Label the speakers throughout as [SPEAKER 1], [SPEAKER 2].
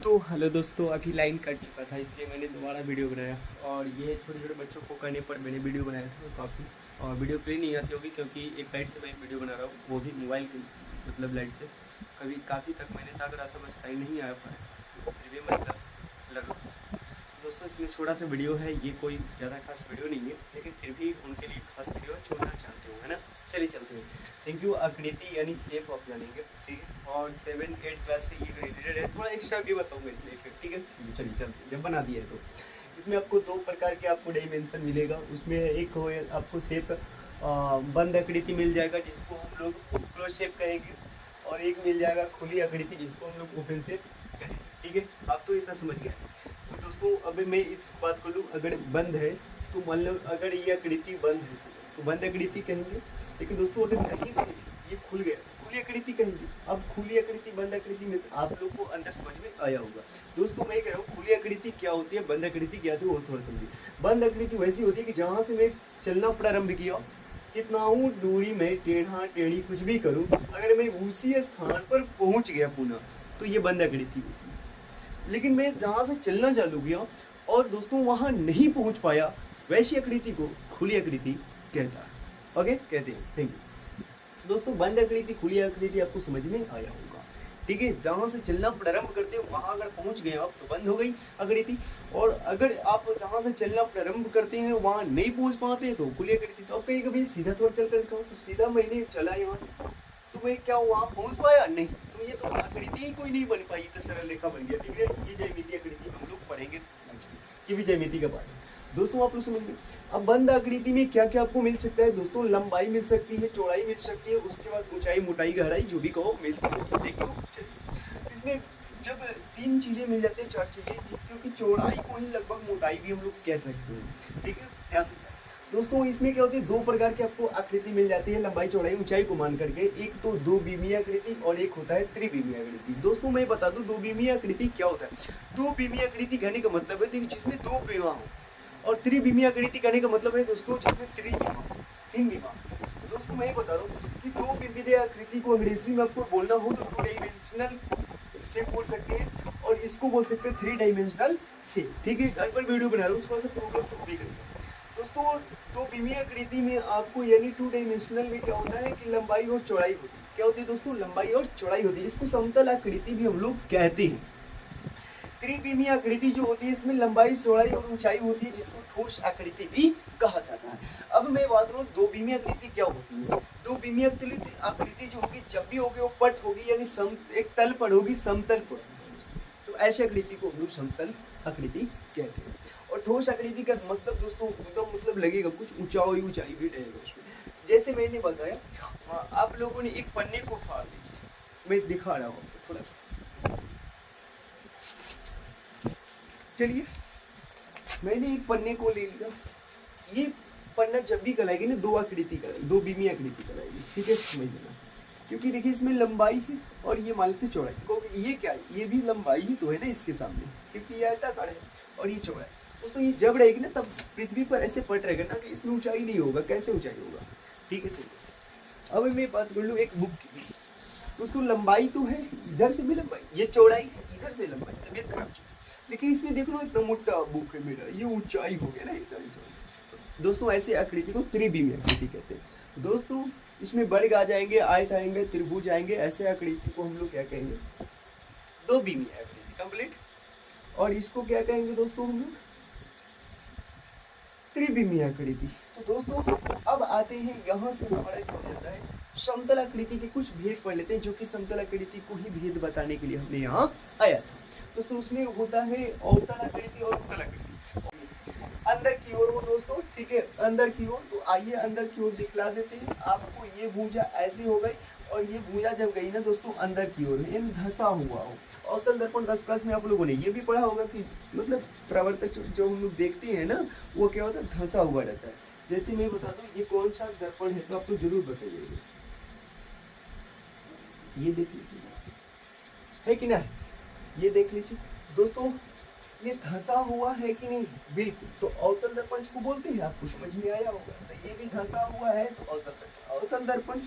[SPEAKER 1] तो हेलो दोस्तों, अभी लाइन कट चुका था इसलिए मैंने दोबारा वीडियो बनाया। और ये छोटे छोटे बच्चों को करने पर मैंने वीडियो बनाया था काफ़ी। और वीडियो क्लियर नहीं आती होगी क्योंकि एक लाइट से मैं वीडियो बना रहा हूँ, वो भी मोबाइल की मतलब लाइट से। कभी काफ़ी तक मैंने ताक रहा था, बस टाइम नहीं आ पाया, फिर भी मतलब लगा। दोस्तों इसमें छोटा सा वीडियो है, ये कोई ज़्यादा खास वीडियो नहीं है, लेकिन फिर भी उनके लिए खास वीडियो छोड़ना चाहते हो, है ना। चलिए चलते हैं। Thank you. आकृति यानी शेप ऑफ जानेंगे, ठीक है। और 7-8 क्लास से ये रिलेटेड है, थोड़ा एक्स्ट्रा भी बताऊंगा इसलिए फिर, ठीक है। चलिए चलते हैं। जब बना दिया है तो इसमें आपको दो प्रकार के आपको डायमेंशन मिलेगा। उसमें एक हो आपको शेप बंद आकृति मिल जाएगा जिसको हम लोग क्लोज शेप कहेंगे, और एक मिल जाएगा खुली आकृति जिसको हम लोग ओपन शेप कहेंगे, ठीक है। आप तो इतना समझ गए। तो दोस्तों अभी मैं इस बात को लूँ, अगर बंद है तो मान लो अगर ये आकृति बंद है तो बंद आकृति कहेंगे। लेकिन दोस्तों अगर कहीं से ये खुल गया खुली आकृति कहेंगे। अब खुली आकृति बंद आकृति में आप लोग को अंदर समझ में आया होगा। दोस्तों मैं कह रहा हूँ खुली आकृति क्या होती है, बंद आकृति क्या होती है, वो थोड़ा समझिए। बंद आकृति वैसी होती है कि जहाँ से मैं चलना प्रारंभ किया, कितना हूँ दूरी में टेढ़ा टेढ़ी कुछ भी करूँ, अगर मैं उसी स्थान पर पहुँच गया पुनः, तो ये बंद आकृति होती है। लेकिन मैं जहाँ से चलना चालू किया और दोस्तों वहाँ नहीं पहुँच पाया, वैसी आकृति को खुली आकृति कहता है। ओके, कहते हैं। Thank you. दोस्तों बंद आकृति खुली आकृति आपको समझ में आया होगा, ठीक है। जहाँ से चलना प्रारंभ करते हो वहाँ अगर पहुँच गए आप तो बंद हो गई आकृति, और अगर आप जहाँ से चलना प्रारंभ करते हैं वहाँ नहीं पहुँच पाते तो खुली आकृति। तो आप कहीं कभी सीधा थोड़ा चल कर तो सीधा मैंने चला यहाँ से, तो मैं क्या वहाँ पहुँच पाया नहीं, तो ये तो आकृति ही कोई नहीं बन पाई, तो सरल रेखा बन गया, ठीक है। ये ज्यामिति आकृति हम लोग पढ़ेंगे, ये भी ज्यामिति का पार्ट है दोस्तों, आप लोग समझ गए। अब बंद आकृति में क्या क्या आपको मिल सकता है दोस्तों, लंबाई मिल सकती है, चौड़ाई मिल सकती है, उसके बाद ऊंचाई मोटाई गहराई जो भी कहो मिल सकती है। देखो चलिए इसमें जब तीन चीजें मिल जाती है, चार चीजें, क्योंकि चौड़ाई को ही लगभग मोटाई भी हम लोग कह सकते हैं, ठीक है। ध्यान दोस्तों इसमें क्या होती है, दो प्रकार की आपको आकृति मिल जाती है लंबाई चौड़ाई ऊंचाई को मान करके। एक तो दो बीमीय आकृति और एक होता है त्रिविमीय आकृति। दोस्तों मैं बता दूं दो बीमीय आकृति क्या होता है। दो बीमीय आकृति कहने का मतलब है जिसमें दो विमा हो, और त्रिविमीय आकृति कहने का मतलब है दोस्तों जिसमें तीन विमा। दोस्तों मैं बता रहा हूँ कि दो विमीय आकृति को अंग्रेजी में आपको बोलना हो तो 2 डायमेंशनल शेप बोल सकते हैं, और इसको बोल सकते हैं 3 डायमेंशनल शेप, ठीक है। कल पर वीडियो बना रहा हूँ उसको से प्रॉब्लम तो भी करेंगे दोस्तों। तो बीमीय आकृति में आपको यानी 2 डायमेंशनल में क्या होता है कि लंबाई और चौड़ाई होती है। क्या होती है दोस्तों, लंबाई और चौड़ाई होती है। इसको समतल आकृति भी हम लोग कहते हैं। त्रिविमीय आकृति जो होती है इसमें लंबाई चौड़ाई और ऊंचाई होती है, जिसको ठोस आकृति भी कहा जाता है। अब मैं बात करूँ दो बीमीय आकृति क्या होती है। दो बीमीय आकृति जो होगी जब भी होगी वो पट होगी, यानी एक तल पर होगी, समतल पर। तो ऐसी आकृति को हम लोग समतल आकृति कहते हैं। और ठोस आकृति का मतलब दोस्तों एकदम मतलब लगेगा कुछ ऊंचाई भी रहेगा उसमें। जैसे मैंने बताया, आप लोगों ने एक पन्ने को फाड़ लीजिए, मैं दिखा रहा हूँ थोड़ा सा। चलिए मैंने एक पन्ने को ले लिया, ये पन्ना जब भी कराएगी ना दो आकृति कराएगी, दो बीमीय आकृति कराएगी, ठीक है, समझ लेना। क्योंकि देखिए इसमें लंबाई है और ये मान लेते चौड़ाई, क्योंकि ये क्या है, ये भी लंबाई ही तो है ना इसके सामने, क्योंकि ये आयताकार है और ये चौड़ा है। दोस्तों ये जब रहेगी ना तब पृथ्वी पर ऐसे पट रहेगा ना कि इसमें ऊंचाई नहीं होगा, कैसे ऊंचाई होगा, ठीक है। चलिए अब मैं बात कर लूँ एक बुक की। दोस्तों लंबाई तो है, इधर से भी लंबाई, ये चौड़ाई है, इधर से लंबाई, तबियत खराब। लेकिन इसमें देख लो इतना मोटा बुक है मेरा, ये ऊंचाई हो गया ना एकदम। दोस्तों ऐसे आकृति को त्रिविमीय आकृति कहते हैं। दोस्तों इसमें वर्ग आ जाएंगे, आयत आएंगे, त्रिभुज आएंगे, ऐसे आकृति को हम लोग क्या कहेंगे, दो बीमीय आकृति कंप्लीट। और इसको क्या कहेंगे दोस्तों हम लोग, त्रिविमीय आकृति। तो दोस्तों अब आते हैं यहाँ से हमारा क्या हो जाता है, समतल आकृति के कुछ भेद पढ़ लेते हैं, जो कि समतल आकृति को ही भेद बताने के लिए हमने यहाँ आया था। दोस्तों उसमें होता है अवतल आकृति और उत्तल आकृति। अंदर की ओर हो दोस्तों, ठीक है, अंदर की ओर। तो आइए अंदर की ओर दिखला देते हैं आपको। ये भुजा ऐसी हो गई, और ये भुजा जब गई ना दोस्तों अंदर की ओर में धंसा हुआ हो। अवतल दर्पण 10 क्लास में आप लोगों ने ये भी पढ़ा होगा कि मतलब प्रवर्तक जो हम लोग देखते हैं ना वो क्या होता है, धंसा हुआ रहता है। जैसे मैं बता दूं ये कौन सा दर्पण है तो आप लोग जरूर बताइएगा। ये देख लीजिए, है कि ना, ये देख लीजिए दोस्तों, ये धंसा हुआ है कि नहीं, बिल्कुल। तो अवतल दर्पण इसको बोलते हैं, आपको समझ में आया होगा। तो ये भी धंसा हुआ है तो अवतल दर्पण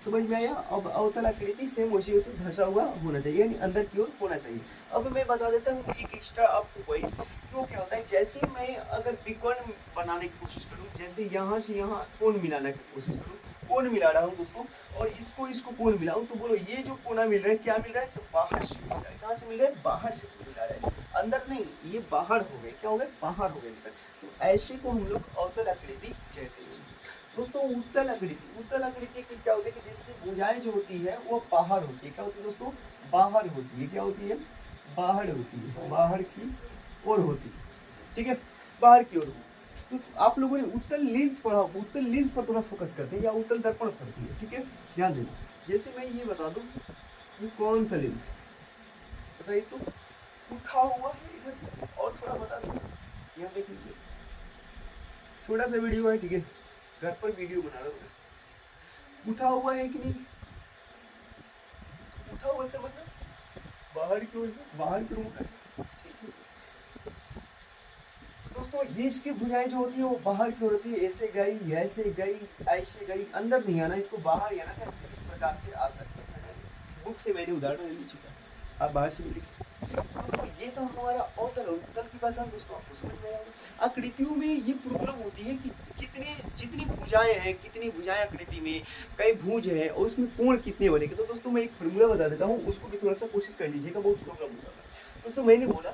[SPEAKER 1] समझ में आया। अब अवतल आकृति सेम वैसी होती है, धंसा हुआ होना चाहिए, यानी अंदर की ओर होना चाहिए। अब मैं बता देता हूँ एक एक्स्ट्रा आपको पॉइंट, क्यों क्या होता है, जैसे मैं अगर त्रिकोण बनाने की कोशिश करूँ, जैसे यहाँ से यहाँ कोण मिलाने की कोशिश करूँ, कोण मिला रहा हूँ दोस्तों, और इसको कोण मिलाऊं, तो बोलो ये जो कोना मिल रहा है क्या मिल रहा है, तो बाहर से मिल रहा है। कहाँ से मिल रहा है, बाहर से मिल रहा है, अंदर नहीं, ये बाहर हो गए, क्या हो गए, बाहर हो गए। तो ऐसे को हम लोग अवतल आकृति कहते हैं दोस्तों। उत्तल आकृति की क्या होती है कि जिसकी भुजाएं जो होती है वो बाहर होती है, क्या होती है दोस्तों, बाहर होती है, क्या होती है, बाहर होती है, बाहर की ओर होती है, ठीक है, बाहर की ओर। तो आप लोगों ने उत्तल लेंस पढ़ा, उत्तल लेंस पर थोड़ा फोकस करते हैं, या उत्तल दर्पण पढ़ती है, ठीक है, ध्यान देना। जैसे मैं ये बता दूं ये कौन सा लेंस है बताइए, तो उठा हुआ है इधर से, और थोड़ा बता दो, यहाँ देख लीजिए, छोटा सा वीडियो है, ठीक है, घर पर वीडियो बना रहा हूँ। उठा हुआ है कि नहीं, उठा हुआ था मतलब बाहर की ओर, बाहर की ओर, दोस्तों ये इसकी भुजाएं जो होती है वो बाहर की ओर होती है, ऐसे गई, ऐसे गई, ऐसे गई, अंदर नहीं आना, इसको बाहर ही आना था, इस प्रकार से आ सकते हैं। बुक से मैंने उदाहरण ले चुका, आप बाहर से भी लिख सकते हैं। दोस्तों ये तो हमारा अवतल, उत्तल की भाषा दोस्तों आपको समझ में आएगा। आकृतियों में ये प्रॉब्लम होती है कि जितनी भुजाएं हैं, कितनी भुजाएं आकृति में, कई भुज है, और उसमें कोण कितने बनेंगे। तो दोस्तों मैं एक फॉर्मूला बता देता हूँ, उसको भी थोड़ा सा कोशिश कर लीजिएगा, बहुत प्रॉब्लम होगा। दोस्तों मैंने बोला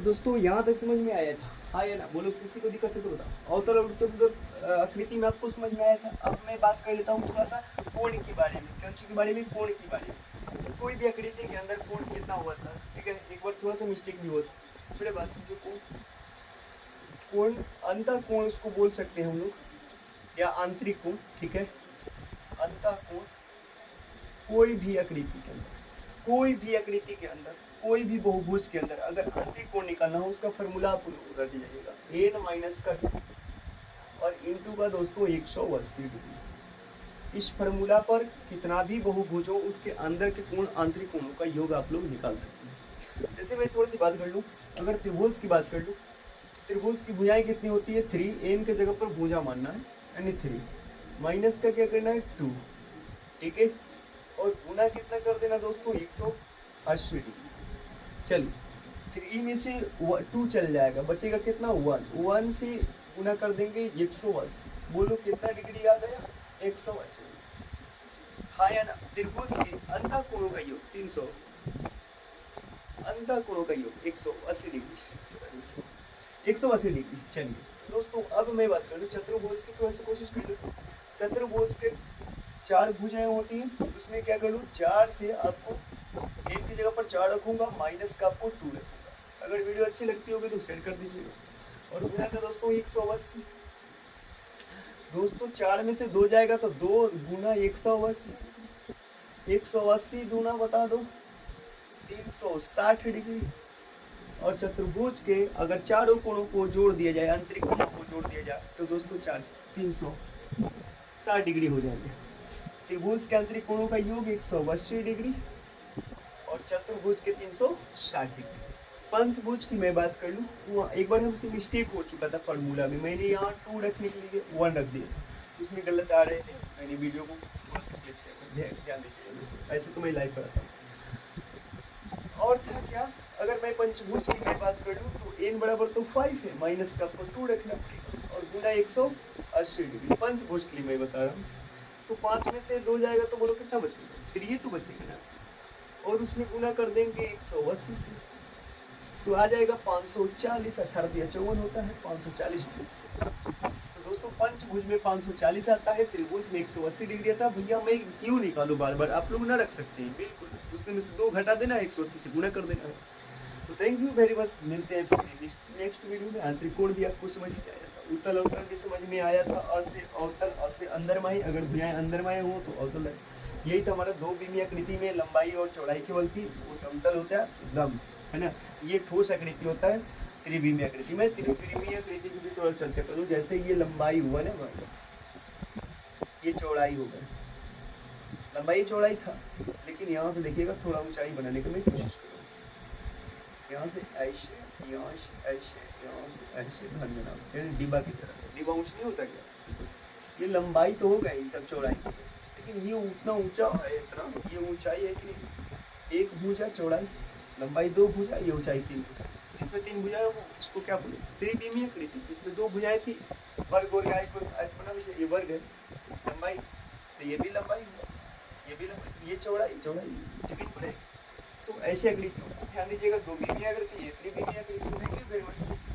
[SPEAKER 1] दोस्तों यहाँ तक समझ में आया था, आया ना, बोलो किसी को दिक्कत है तो बताओ। अवतल और उत्तल आकृति में आपको समझ में आया था। अब मैं बात कर लेता हूँ थोड़ा सा कोण के बारे में, कौन सी के बारे में, कोण के बारे में। तो कोई भी आकृति के अंदर कोण कितना हुआ था, ठीक है, एक बार थोड़ा सा मिस्टेक भी हुआ था, थोड़े बात समझो। कोण अंतः कोण उसको बोल सकते हैं हम लोग, या आंतरिक कोण, ठीक है, अंतः कोण। कोई भी आकृति के अंदर, कोई भी आकृति के अंदर, कोई भी बहुभुज के अंदर अगर आंतरिक कोण निकालना हो, उसका फॉर्मूला आप कर दीजिएगा, n माइनस का 2 और इंटू का दोस्तों 180 डिग्री। इस फॉर्मूला पर कितना भी बहुभुज हो उसके अंदर के कोण, आंतरिक कोणों का योग आप लोग निकाल सकते हैं। जैसे मैं थोड़ी सी बात कर लूँ, अगर त्रिभुज की बात कर लूँ, त्रिभुज की भुजाएं कितनी होती है, 3, n के जगह पर भुजा मानना है, यानी 3, माइनस का क्या करना है, 2, ठीक है, और गुना कितना कर देना दोस्तों, 180 डिग्री। चलिए 3 में से 2 चल जाएगा, बचेगा कितना, 1 से गुना कर देंगे 180, बोलो कितना डिग्री आ गया, 180। हाँ या ना। त्रिभुज के अंतः कोणों का योग 300, अंतः कोणों का योग 180 डिग्री, 180 डिग्री। चलिए दोस्तों अब मैं बात करूँ चतुर्भुज की, थोड़ा सा कोशिश कर लो। चतुर्भुज के 4 भुजाएं होती हैं, उसमें क्या करूँ, 4 से आपको एक की जगह पर 4 रखूंगा, माइनस का आपको 2 रखूंगा। अगर वीडियो अच्छी लगती होगी तो शेयर कर दीजिएगा। और गुना का दोस्तों 180, दोस्तों 4 में से 2 जाएगा तो 2 गुना 180, 180 दूना बता दो 360 डिग्री। और चतुर्भुज के अगर चारों कोणों को जोड़ दिया जाए, आंतरिक कोणों को जोड़ दिया जाए, तो दोस्तों 360 डिग्री हो जाएंगे। त्रिभुज के आंतरिक कोणों का योग 180 डिग्री और चतुर्भुज के 360 डिग्री। पंचभुज की मैं बात कर लूँ तो एक बार हमसे मिस्टेक हो चुका था फॉर्मूला में, मैंने यहाँ 2 रखने के लिए 1 रख दिया था, उसमें गलत आ रहे थे। मैंने वीडियो को ध्यान दीजिएगा, ऐसे तो मैं लाइव कराता हूँ। और था क्या, अगर मैं पंचभुज की मैं बात कर लूँ तो n बराबर तो 5 है, माइनस का आपको 2 रखना पड़ेगा और गुना 180 डिग्री। पंचभुज के लिए मैं बता रहा हूँ, तो 5 में से 2 जाएगा तो बोलो कितना बचेगा, फिर ये तो बचेगा ना, और उसमें गुना कर देंगे 180 से, तो आ जाएगा 540। 18 या 54 होता है 540 डिग्री। तो दोस्तों पंचभुज में 540 आता है, त्रिभुज में 180 डिग्री आता है। भैया मैं क्यों निकालू बार बार, आप लोग ना रख सकते हैं, बिल्कुल उसमें में से 2 घटा देना, 180 से गुना कर देना है। तो थैंक यू वेरी मच, मिलते हैं नेक्स्ट वीडियो में। आंतरिक कोण भी आपको समझ में आया था, उत्तल अवतल भी समझ में आया था, अ से अवतल, अ से अंदरमाई, अगर भुजाएं अंदरमाई हो तो अवतल है। यही था हमारा 2 बिंदु आकृति में लंबाई और चौड़ाई केवल थी, वो समतल होता है लंब, है ना। ये ठोस आकृति होता है त्रिविमीय आकृति में। त्रिविमीय आकृति की भी थोड़ा चर्चा करूँ, जैसे ये लंबाई हुआ ना, ये चौड़ाई हो गया, लंबाई चौड़ाई था, लेकिन यहाँ से देखिएगा थोड़ा ऊंचाई बनाने की मैं कोशिश करूँगा, यहाँ से ऐसे, यहाँ से ऐसे, यहाँ से ऐसे, ध्यान देना डिब्बा की तरह, डिब्बा ऊंच नहीं होता क्या, ये लंबाई तो हो गई सब चौड़ाई, लेकिन ये उतना ऊंचा है, इतना ये ऊंचाई है कि नहीं, एक भुजा चौड़ाई, लंबाई 2 भुजा, ये ऊंचाई 3 भुजा, जिसमें 3 भुजा है वो उसको क्या बोले, त्रिविमीय आकृति, जिसमें 2 भुजाएं थी, वर्ग और बना ये वर्ग है, लंबाई, तो ये भी लंबाई हुआ, ये भी लंबाई, ये चौड़ाई, चौड़ाई त्रिविमीय। तो ऐसे आकृति ध्यान दीजिएगा, 2 विमीय आकृति, 3 विमीय आकृति। Thank you very much.